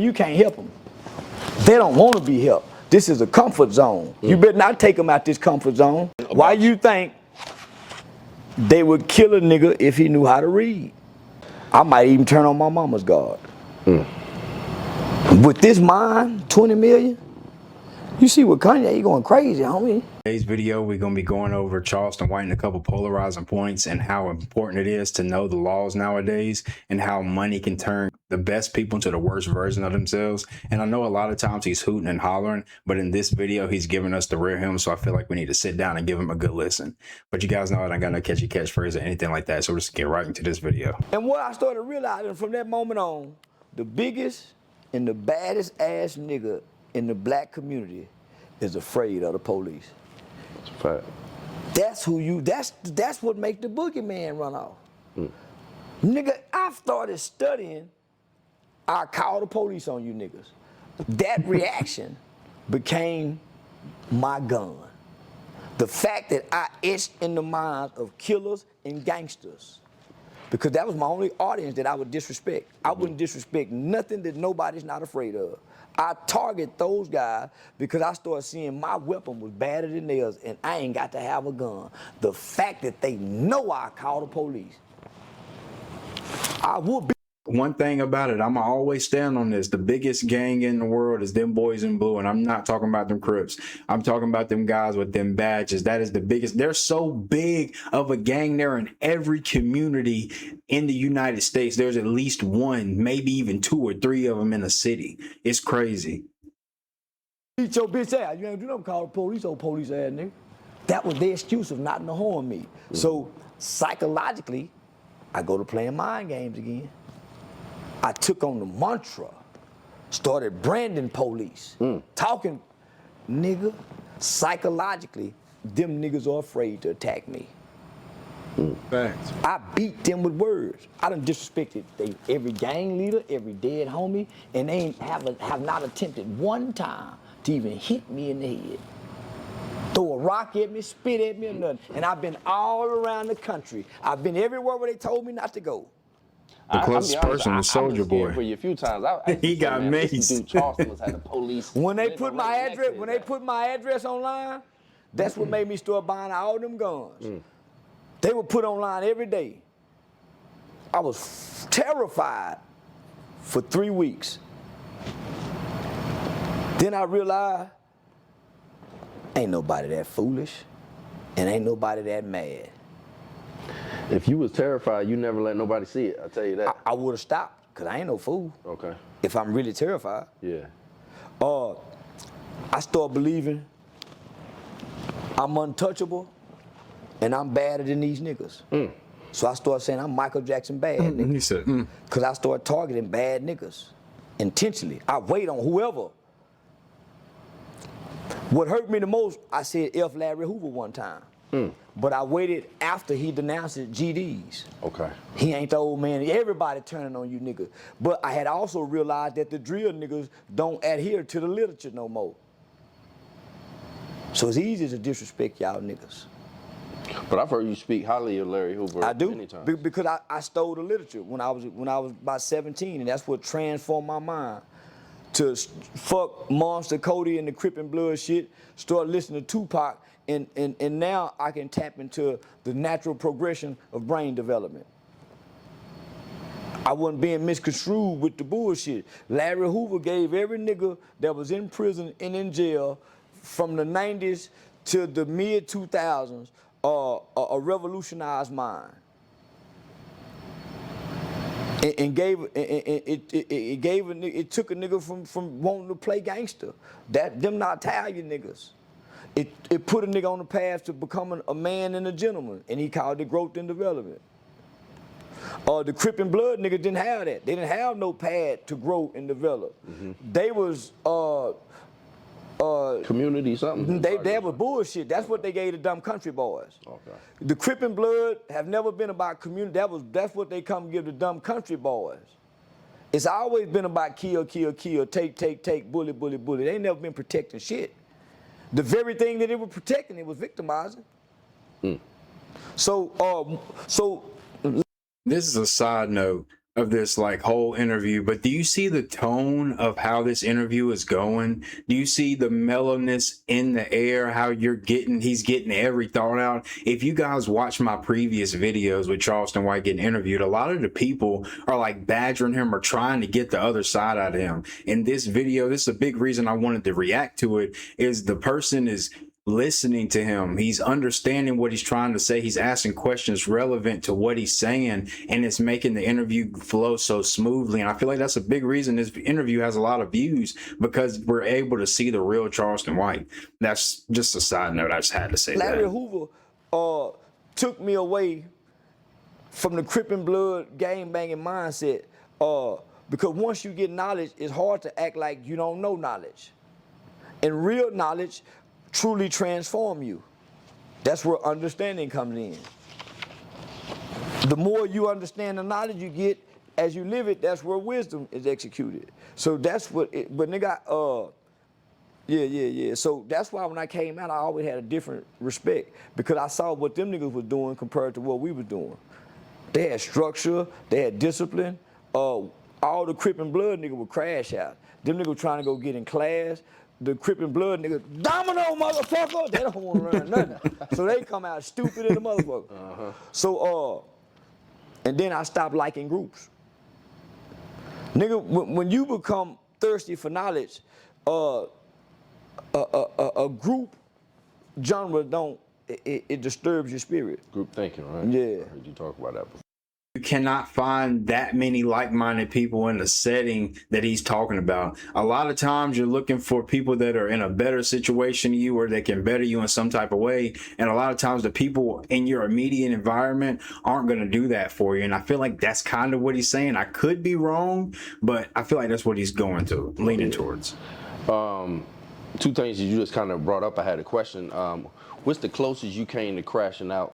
You can't help them. They don't want to be helped. This is a comfort zone. You better not take them out this comfort zone. Why you think they would kill a nigga if he knew how to read? I might even turn on my mama's guard. With this mind, 20 million, you see what Kanye, he going crazy, homie. Today's video, we're going to be going over Charleston White and a couple polarizing points and how important it is to know the laws nowadays and how money can turn the best people into the worst version of themselves. And I know a lot of times he's hooting and hollering, but in this video, he's giving us the real him. So I feel like we need to sit down and give him a good listen. But you guys know I don't got no catchy catchphrase or anything like that. So we'll just get right into this video. And what I started realizing from that moment on, the biggest and the baddest ass nigga in the black community is afraid of the police. That's a fact. That's who you, that's what make the boogeyman run off. Nigga, I started studying, I call the police on you niggas. That reaction became my gun. The fact that I etched in the minds of killers and gangsters, because that was my only audience that I would disrespect. I wouldn't disrespect nothing that nobody's not afraid of. I target those guys because I started seeing my weapon was better than theirs and I ain't got to have a gun. The fact that they know I call the police, I would be. One thing about it, I'm always stand on this. The biggest gang in the world is them boys in blue. And I'm not talking about them Crips. I'm talking about them guys with them badges. That is the biggest. They're so big of a gang there in every community in the United States. There's at least one, maybe even 2 or 3 of them in a city. It's crazy. Beat your bitch ass. You ain't do nothing, call the police, old police ass nigga. That was their excuse of not knowing me. So psychologically, I go to playing mind games again. I took on the mantra, started branding police, talking, nigga, psychologically, them niggas are afraid to attack me. Facts. I beat them with words. I done disrespected every gang leader, every dead homie, and they have not attempted one time to even hit me in the head. Throw a rock at me, spit at me, or nothing. And I've been all around the country. I've been everywhere where they told me not to go. The closest person was Soldier Boy. For you a few times. He got maced. Charleston was had the police. When they put my address, put my address online, that's what made me start buying all them guns. They were put online every day. I was terrified for 3 weeks. Then I realized, ain't nobody that foolish, and ain't nobody that mad. If you was terrified, you never let nobody see it. I'll tell you that. I would have stopped, because I ain't no fool. Okay. If I'm really terrified. Yeah. I start believing I'm untouchable and I'm badder than these niggas. So I start saying I'm Michael Jackson bad nigga. He said, Because I start targeting bad niggas intentionally. I wait on whoever. What hurt me the most, I said F. Larry Hoover one time. But I waited after he denounced his GDs. Okay. He ain't the old man. Everybody turning on you niggas. But I had also realized that the drill niggas don't adhere to the literature no more. So it's easy to disrespect y'all niggas. But I've heard you speak highly of Larry Hoover. I do, many times. because I stole the literature when I was about 17, and that's what transformed my mind. To fuck Monster Cody and the Crip and Blood shit, start listening to Tupac, and now I can tap into the natural progression of brain development. I wasn't being misconstrued with the bullshit. Larry Hoover gave every nigga that was in prison and in jail from the 90s to the mid 2000s a revolutionized mind. It took a nigga from wanting to play gangster. Them not Italian niggas. It put a nigga on the path to becoming a man and a gentleman, and he called it growth and development. The Crip and Blood niggas didn't have that. They didn't have no path to grow and develop. They was community something. That was bullshit. That's what they gave the dumb country boys. Okay. The Crip and Blood have never been about community. That's what they come give the dumb country boys. It's always been about kill, kill, kill, take, bully, bully, bully. They ain't never been protecting shit. The very thing that they were protecting, it was victimizing. So this is a side note. of this like whole interview, but do you see the tone of how this interview is going? Do you see the mellowness in the air, how he's getting every thought out? If you guys watch my previous videos with Charleston White getting interviewed, a lot of the people are like badgering him or trying to get the other side out of him. In this video, this is a big reason I wanted to react to it, is the person is listening to him. He's understanding what he's trying to say. He's asking questions relevant to what he's saying, and it's making the interview flow so smoothly. And I feel like that's a big reason this interview has a lot of views, because we're able to see the real Charleston White. That's just a side note. I just had to say Larry that. Hoover took me away from the Crip and Blood gang banging mindset, because once you get knowledge, it's hard to act like you don't know knowledge. And real knowledge truly transform you. That's where understanding comes in. The more you understand the knowledge you get as you live it, that's where wisdom is executed. So that's what it, but nigga, yeah. So that's why when I came out, I always had a different respect, because I saw what them niggas was doing compared to what we was doing. They had structure, they had discipline. All the Crip and Blood niggas would crash out. Them niggas were trying to go get in class. The Crip and Blood niggas, domino motherfucker, they don't want to learn nothing. So they come out stupid in the motherfucker. So, and then I stopped liking groups. Nigga, when you become thirsty for knowledge, a group genre it disturbs your spirit. Group thinking, right? Yeah. I heard you talk about that before. You cannot find that many like-minded people in the setting that he's talking about. A lot of times you're looking for people that are in a better situation than you, or that can better you in some type of way. And a lot of times the people in your immediate environment aren't going to do that for you. And I feel like that's kind of what he's saying. I could be wrong, but I feel like that's what he's leaning towards. Two things that you just kind of brought up. I had a question. What's the closest you came to crashing out